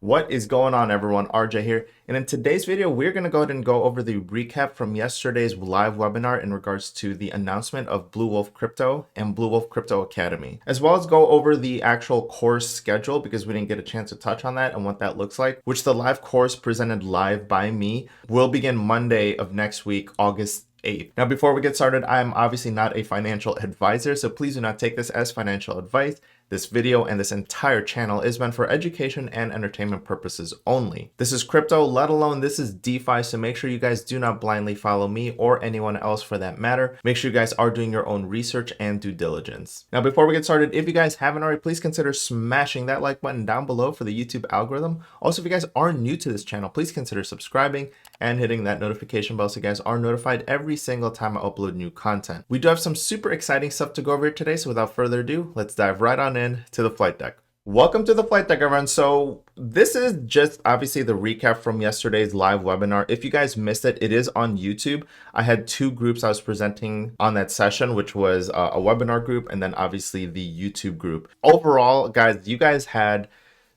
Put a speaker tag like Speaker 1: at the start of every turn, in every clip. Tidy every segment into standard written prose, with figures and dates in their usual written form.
Speaker 1: What is going on, everyone? RJ here, and in today's video we're going to go ahead and go over the recap from yesterday's live webinar in regards to the announcement of BlüWolf Crypto and BlüWolf Crypto Academy, as well as go over the actual course schedule because we didn't get a chance to touch on that and what that looks like, which the live course presented live by me will begin Monday of next week, August 8th. Now, before we get started, I'm obviously not a financial advisor, so please do not take this as financial advice. This video and this entire channel is meant for education and entertainment purposes only. This is crypto, let alone this is DeFi, so make sure you guys do not blindly follow me or anyone else for that matter. Make sure you guys are doing your own research and due diligence. Now, before we get started, if you guys haven't already, please consider smashing that like button down below for the YouTube algorithm. Also, if you guys are new to this channel, please consider subscribing and hitting that notification bell so you guys are notified every single time I upload new content. We do have some super exciting stuff to go over here today, so without further ado, let's dive right on in to the flight deck. Welcome to the flight deck, everyone. So this is just obviously the recap from yesterday's live webinar. If you guys missed it, it is on YouTube. I had two groups I was presenting on that session, which was a webinar group and then obviously the YouTube group. Overall, guys, you guys had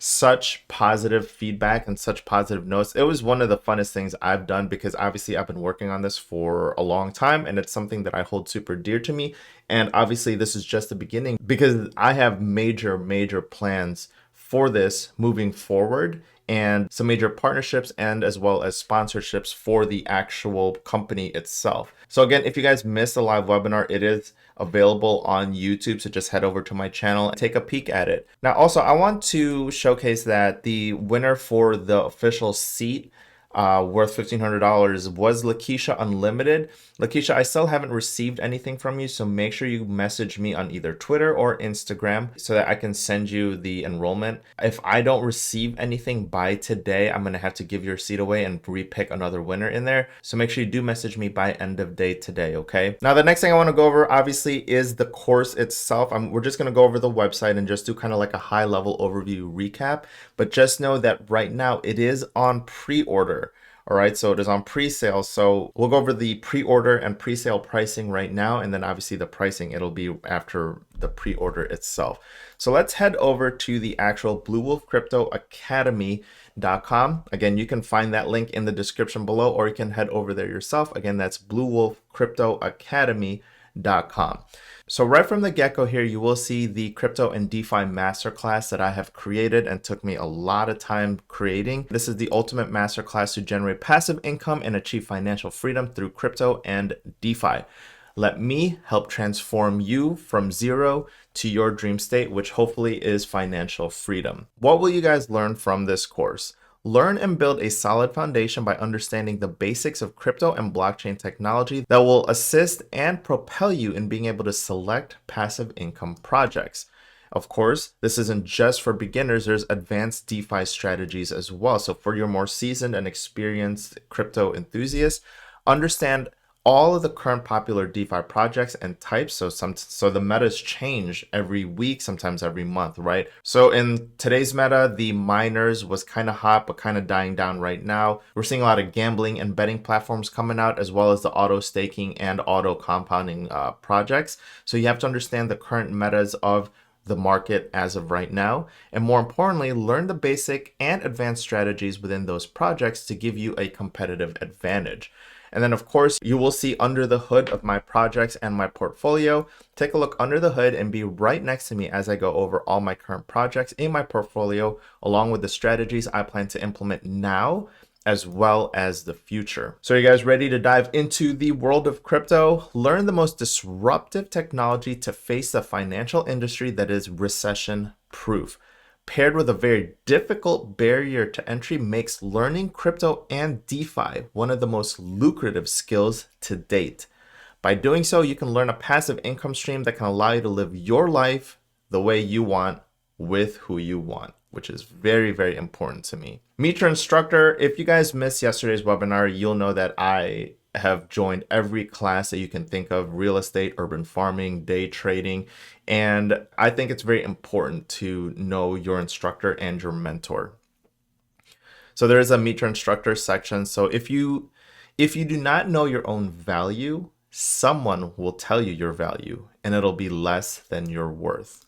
Speaker 1: such positive feedback and such positive notes. It was one of the funnest things I've done because obviously I've been working on this for a long time and it's something that I hold super dear to me. And obviously this is just the beginning because I have major plans for this moving forward and some major partnerships and as well as sponsorships for the actual company itself. So again, if you guys missed the live webinar, it is available on YouTube, so just head over to my channel and take a peek at it. Now, also, I want to showcase that the winner for the official seat worth $1,500 was Lakeisha Unlimited. Lakeisha, I still haven't received anything from you, so make sure you message me on either Twitter or Instagram so that I can send you the enrollment. If I don't receive anything by today, I'm going to have to give your seat away and repick another winner in there. So make sure you do message me by end of day today, okay? Now, the next thing I want to go over, obviously, is the course itself. We're just going to go over the website and just do kind of like a high-level overview recap. But just know that right now it is on pre-order. All right, so it is on pre-sale. So we'll go over the pre-order and pre-sale pricing right now. And then obviously the pricing, it'll be after the pre-order itself. So let's head over to the actual BlüWolf Crypto Academy.com. Again, you can find that link in the description below, or you can head over there yourself. Again, that's BlüWolf Crypto Academy.com. So right from the get-go here, you will see the crypto and DeFi masterclass that I have created and took me a lot of time creating. This is the ultimate masterclass to generate passive income and achieve financial freedom through crypto and DeFi. Let me help transform you from zero to your dream state, which hopefully is financial freedom. What will you guys learn from this course? Learn and build a solid foundation by understanding the basics of crypto and blockchain technology that will assist and propel you in being able to select passive income projects. Of course, this isn't just for beginners, there's advanced DeFi strategies as well. So for your more seasoned and experienced crypto enthusiasts, understand all of the current popular DeFi projects and types. So the metas change every week, sometimes every month, right? So in today's meta, the miners was kind of hot, but kind of dying down right now. We're seeing a lot of gambling and betting platforms coming out, as well as the auto staking and auto compounding projects. So you have to understand the current metas of the market as of right now, and more importantly, learn the basic and advanced strategies within those projects to give you a competitive advantage. And then, of course, you will see under the hood of my projects and my portfolio. Take a look under the hood and be right next to me as I go over all my current projects in my portfolio, along with the strategies I plan to implement now, as well as the future. So are you guys ready to dive into the world of crypto? Learn the most disruptive technology to face the financial industry that is recession proof. Paired with a very difficult barrier to entry makes learning crypto and DeFi one of the most lucrative skills to date. By doing so, you can learn a passive income stream that can allow you to live your life the way you want with who you want, which is very important to me. Meet your instructor. If you guys missed yesterday's webinar, you'll know that I have joined every class that you can think of: real estate, urban farming, day trading. And I think it's very important to know your instructor and your mentor. So there is a meet your instructor section. So if you do not know your own value, someone will tell you your value and it'll be less than your worth.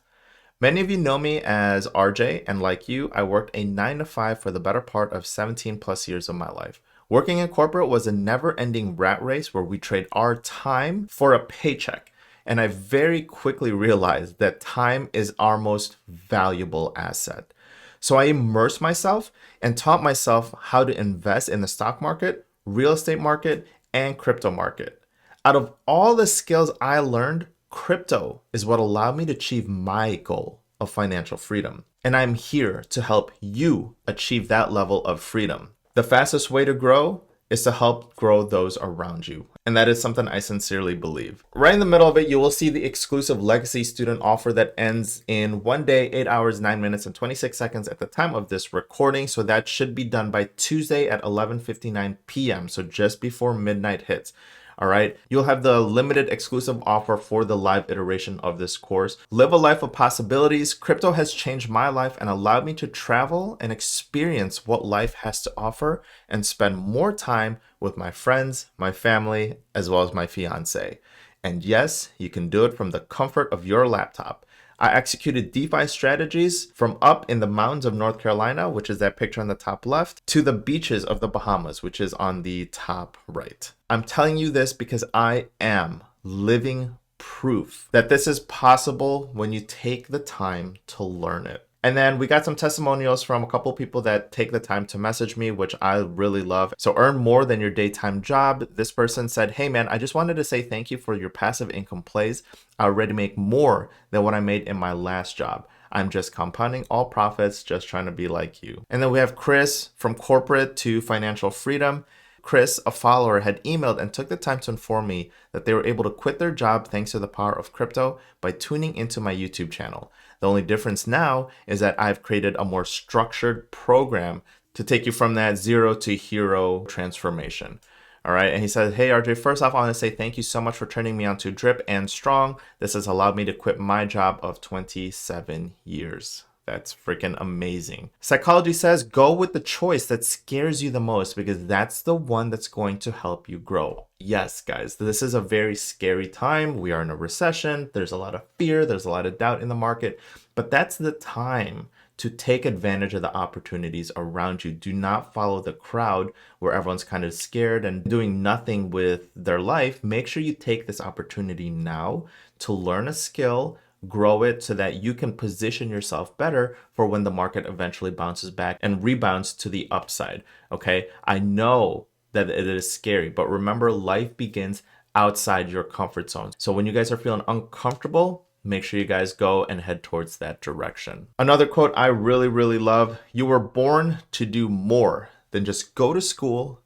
Speaker 1: Many of you know me as RJ, and like you, I worked a 9 to 5 for the better part of 17 plus years of my life. Working in corporate was a never-ending rat race where we trade our time for a paycheck. And I very quickly realized that time is our most valuable asset. So I immersed myself and taught myself how to invest in the stock market, real estate market, and crypto market. Out of all the skills I learned, crypto is what allowed me to achieve my goal of financial freedom. And I'm here to help you achieve that level of freedom. The fastest way to grow is to help grow those around you. And that is something I sincerely believe. Right in the middle of it, you will see the exclusive legacy student offer that ends in 1 day, 8 hours, 9 minutes, and 26 seconds at the time of this recording. So that should be done by Tuesday at 11:59 p.m. So just before midnight hits. All right, you'll have the limited exclusive offer for the live iteration of this course. Live a life of possibilities. Crypto has changed my life and allowed me to travel and experience what life has to offer and spend more time with my friends, my family, as well as my fiance. And yes, you can do it from the comfort of your laptop. I executed DeFi strategies from up in the mountains of North Carolina, which is that picture on the top left, to the beaches of the Bahamas, which is on the top right. I'm telling you this because I am living proof that this is possible when you take the time to learn it. And then we got some testimonials from a couple people that take the time to message me, which I really love. So earn more than your daytime job. This person said, hey man, I just wanted to say thank you for your passive income plays. I already make more than what I made in my last job. I'm just compounding all profits, just trying to be like you. And then we have Chris from corporate to financial freedom. Chris, a follower, had emailed and took the time to inform me that they were able to quit their job thanks to the power of crypto by tuning into my YouTube channel. The only difference now is that I've created a more structured program to take you from that zero to hero transformation. All right. And he said, hey, RJ, first off, I want to say thank you so much for turning me on to Drip and Strong. This has allowed me to quit my job of 27 years. That's freaking amazing. Psychology says go with the choice that scares you the most because that's the one that's going to help you grow. Yes, guys, this is a very scary time. We are in a recession. There's a lot of fear. There's a lot of doubt in the market, but that's the time to take advantage of the opportunities around you. Do not follow the crowd where everyone's kind of scared and doing nothing with their life. Make sure you take this opportunity now to learn a skill, grow it so that you can position yourself better for when the market eventually bounces back and rebounds to the upside. Okay, I know that it is scary, but remember, life begins outside your comfort zone. So when you guys are feeling uncomfortable, make sure you guys go and head towards that direction. Another quote I really, really love: you were born to do more than just go to school,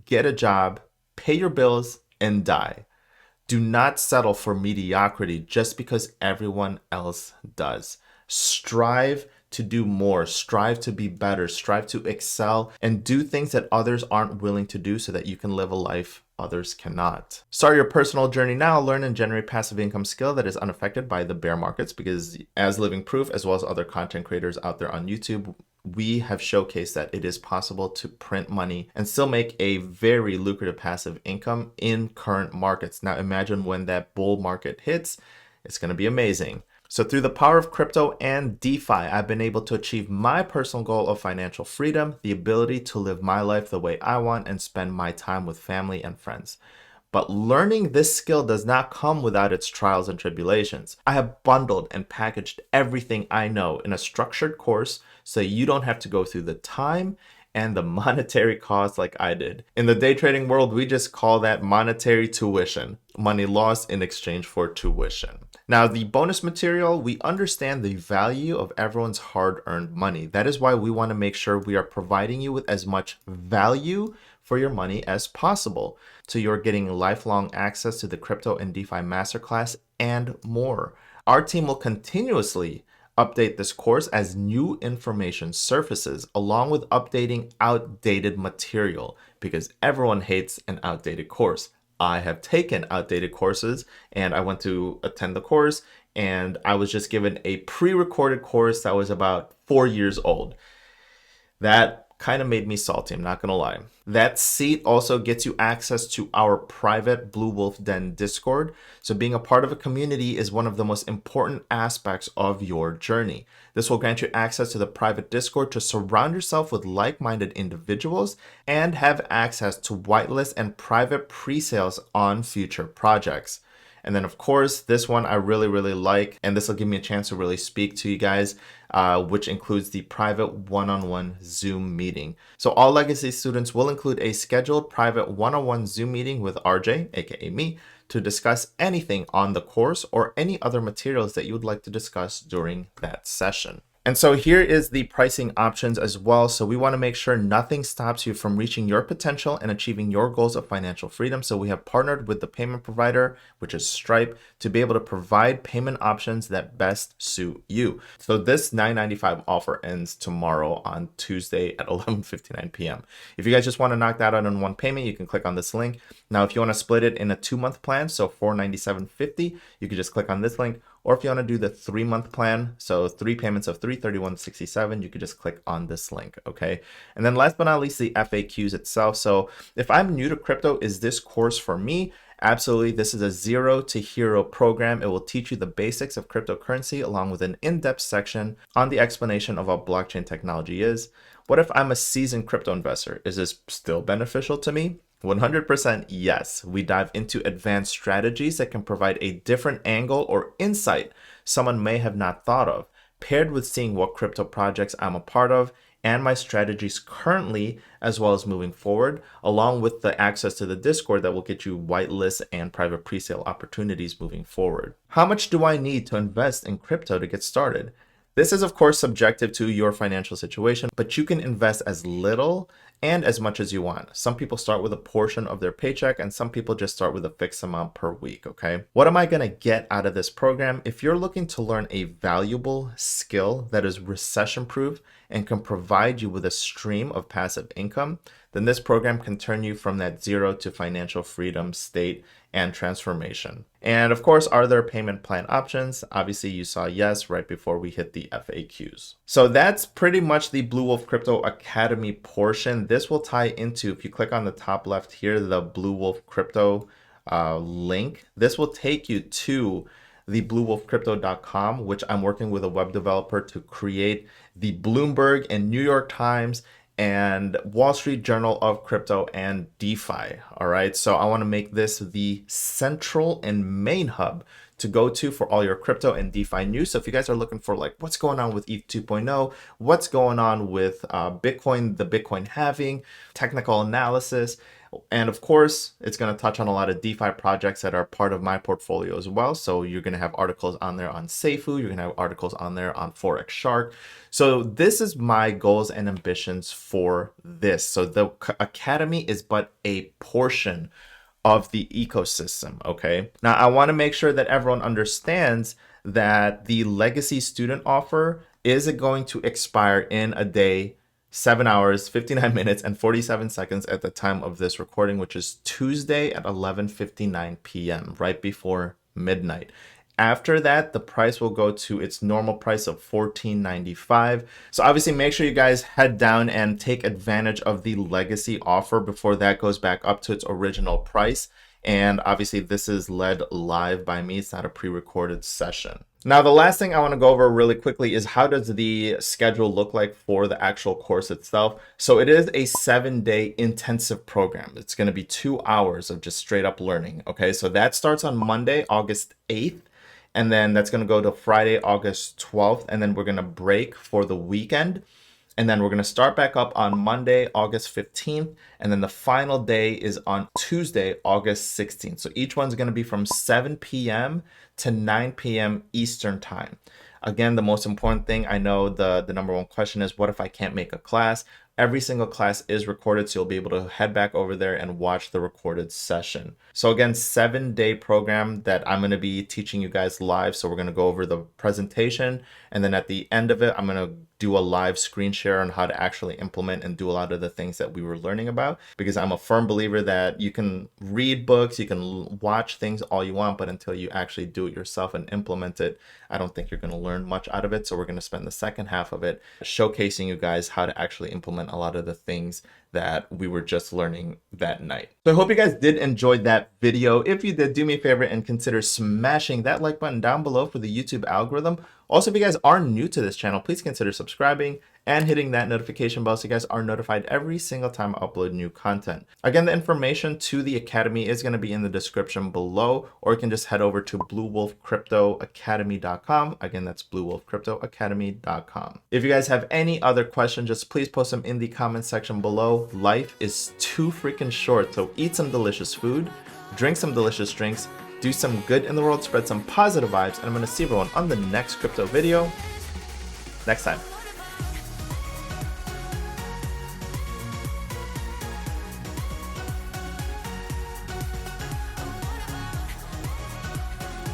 Speaker 1: get a job, pay your bills, and die. Do not settle for mediocrity just because everyone else does. Strive to do more, strive to be better, strive to excel, and do things that others aren't willing to do so that you can live a life others cannot. Start your personal journey now. Learn and generate passive income skill that is unaffected by the bear markets, because as living proof, as well as other content creators out there on YouTube, we have showcased that it is possible to print money and still make a very lucrative passive income in current markets. Now imagine when that bull market hits, it's going to be amazing. So through the power of crypto and DeFi, I've been able to achieve my personal goal of financial freedom, the ability to live my life the way I want and spend my time with family and friends. But learning this skill does not come without its trials and tribulations. I have bundled and packaged everything I know in a structured course so you don't have to go through the time and the monetary cost like I did. In the day trading world, we just call that monetary tuition, money lost in exchange for tuition. Now, the bonus material, we understand the value of everyone's hard-earned money. That is why we want to make sure we are providing you with as much value for your money as possible. So you're getting lifelong access to the crypto and DeFi masterclass and more. Our team will continuously update this course as new information surfaces, along with updating outdated material, because everyone hates an outdated course. I have taken outdated courses and I went to attend the course and I was just given a pre-recorded course that was about 4 years old. That kind of made me salty, I'm not gonna lie. That seat also gets you access to our private BlüWolf Den Discord. So being a part of a community is one of the most important aspects of your journey. This will grant you access to the private Discord to surround yourself with like-minded individuals and have access to whitelist and private pre-sales on future projects. And then of course, this one I really like, and this will give me a chance to really speak to you guys, which includes the private one-on-one Zoom meeting. So all legacy students will include a scheduled private one-on-one Zoom meeting with RJ, aka me, to discuss anything on the course or any other materials that you would like to discuss during that session. And so here is the pricing options as well. So we want to make sure nothing stops you from reaching your potential and achieving your goals of financial freedom. So we have partnered with the payment provider, which is Stripe, to be able to provide payment options that best suit you. So this $9.95 offer ends tomorrow on Tuesday at 11:59 p.m. If you guys just want to knock that out in one payment, you can click on this link. Now, if you want to split it in a 2-month plan, so $497.50, you can just click on this link. Or if you want to do the 3-month plan, so 3 payments of $331.67, you could just click on this link, okay? And then last but not least, the FAQs itself. So if I'm new to crypto, is this course for me? Absolutely. This is a zero to hero program. It will teach you the basics of cryptocurrency along with an in-depth section on the explanation of what blockchain technology is. What if I'm a seasoned crypto investor? Is this still beneficial to me? 100% yes. We dive into advanced strategies that can provide a different angle or insight someone may have not thought of, paired with seeing what crypto projects I'm a part of and my strategies currently, as well as moving forward, along with the access to the Discord that will get you whitelist and private presale opportunities moving forward. How much do I need to invest in crypto to get started? This is of course subjective to your financial situation, but you can invest as little and as much as you want. Some people start with a portion of their paycheck and some people just start with a fixed amount per week, okay? What am I gonna get out of this program? If you're looking to learn a valuable skill that is recession proof and can provide you with a stream of passive income, then this program can turn you from that zero to financial freedom state and transformation. And of course, are there payment plan options? Obviously, you saw yes right before we hit the FAQs. So that's pretty much the BlüWolf Crypto Academy portion. This will tie into, if you click on the top left here, the BlüWolf Crypto link. This will take you to the BlüWolfCrypto.com, which I'm working with a web developer to create the Bloomberg and New York Times and Wall Street Journal of Crypto and DeFi. All right, so I want to make this the central and main hub to go to for all your crypto and DeFi news. So if you guys are looking for like what's going on with ETH 2.0, what's going on with Bitcoin, the Bitcoin halving, technical analysis, and of course, it's going to touch on a lot of DeFi projects that are part of my portfolio as well. So you're going to have articles on there on Seifu. You're going to have articles on there on Forex Shark. So this is my goals and ambitions for this. So the Academy is but a portion of the ecosystem, okay? Now, I want to make sure that everyone understands that the legacy student offer is going to expire in a day, 7 hours, 59 minutes, and 47 seconds at the time of this recording, which is Tuesday at 11:59 p.m., right before midnight. After that, the price will go to its normal price of $14.95. So obviously make sure you guys head down and take advantage of the legacy offer before that goes back up to its original price. And obviously this is led live by me. It's not a pre-recorded session. Now, the last thing I want to go over really quickly is how does the schedule look like for the actual course itself? So it is a 7-day intensive program. It's going to be 2 hours of just straight up learning. Okay, so that starts on Monday, August 8th. And then that's going to go to Friday, August 12th. And then we're going to break for the weekend. And then we're going to start back up on Monday, August 15th. And then the final day is on Tuesday, August 16th. So each one's going to be from 7 p.m. to 9 p.m. Eastern time. Again, the most important thing, I know the number one question is, what if I can't make a class? Every single class is recorded, so you'll be able to head back over there and watch the recorded session. So again, 7-day program that I'm going to be teaching you guys live. So we're going to go over the presentation, and then at the end of it, I'm going to do a live screen share on how to actually implement and do a lot of the things that we were learning about, because I'm a firm believer that you can read books, you can watch things all you want, but until you actually do it yourself and implement it, I don't think you're going to learn much out of it. So we're going to spend the second half of it showcasing you guys how to actually implement a lot of the things that we were just learning that night. So I hope you guys did enjoy that video. If you did, do me a favor and consider smashing that like button down below for the YouTube algorithm. Also, if you guys are new to this channel, please consider subscribing and hitting that notification bell so you guys are notified every single time I upload new content. Again, the information to the Academy is going to be in the description below, or you can just head over to BlüWolfCryptoAcademy.com. Again, that's BlüWolfCryptoAcademy.com. If you guys have any other questions, just please post them in the comment section below. Life is too freaking short, so eat some delicious food, drink some delicious drinks, do some good in the world, spread some positive vibes, and I'm going to see everyone on the next crypto video next time.